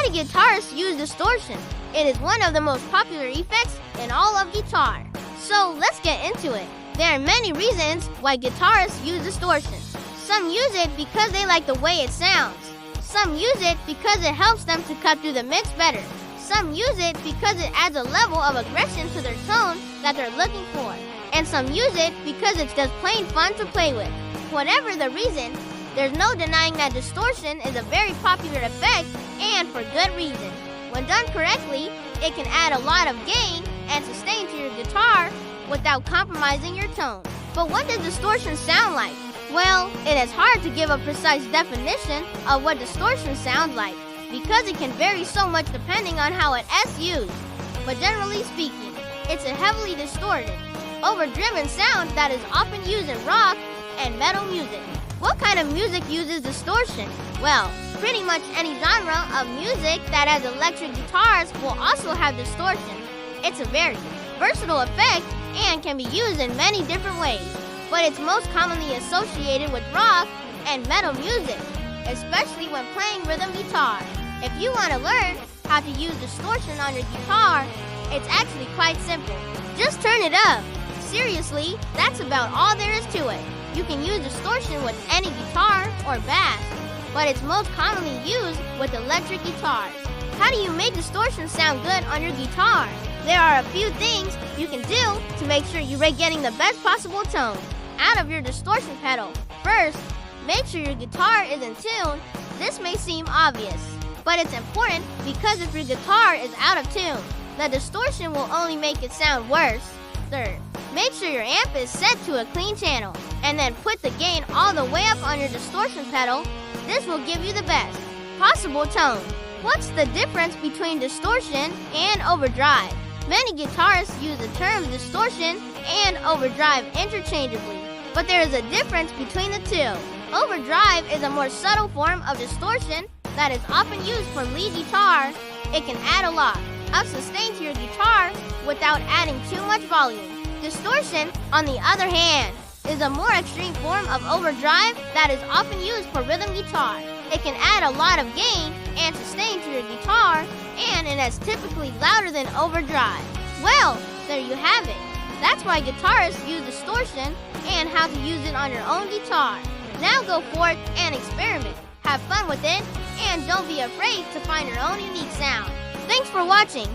Why do guitarists use distortion? It is one of the most popular effects in all of guitar. So let's get into it. There are many reasons why guitarists use distortion. Some use it because they like the way it sounds. Some use it because it helps them to cut through the mix better. Some use it because it adds a level of aggression to their tone that they're looking for. And some use it because it's just plain fun to play with. Whatever the reason, there's no denying that distortion is a very popular effect, and for good reason. When done correctly, it can add a lot of gain and sustain to your guitar without compromising your tone. But what does distortion sound like? Well, it is hard to give a precise definition of what distortion sounds like, because it can vary so much depending on how it is used. But generally speaking, it's a heavily distorted, overdriven sound that is often used in rock and metal music. What kind of music uses distortion? Well, pretty much any genre of music that has electric guitars will also have distortion. It's a very versatile effect and can be used in many different ways, but it's most commonly associated with rock and metal music, especially when playing rhythm guitar. If you want to learn how to use distortion on your guitar, it's actually quite simple. Just turn it up. Seriously, that's about all there is to it. You can use distortion with any guitar or bass, but it's most commonly used with electric guitars. How do you make distortion sound good on your guitar? There are a few things you can do to make sure you're getting the best possible tone out of your distortion pedal. First, make sure your guitar is in tune. This may seem obvious, but it's important because if your guitar is out of tune, the distortion will only make it sound worse. Third, make sure your amp is set to a clean channel, and then put the gain all the way up on your distortion pedal. This will give you the best possible tone. What's the difference between distortion and overdrive? Many guitarists use the terms distortion and overdrive interchangeably, but there is a difference between the two. Overdrive is a more subtle form of distortion that is often used for lead guitar. It can add a lot of sustain to your guitar without adding too much volume. Distortion, on the other hand, is a more extreme form of overdrive that is often used for rhythm guitar. It can add a lot of gain and sustain to your guitar, and it is typically louder than overdrive. Well, there you have it. That's why guitarists use distortion and how to use it on your own guitar. Now go forth and experiment. Have fun with it, and don't be afraid to find your own unique sound. Thanks for watching.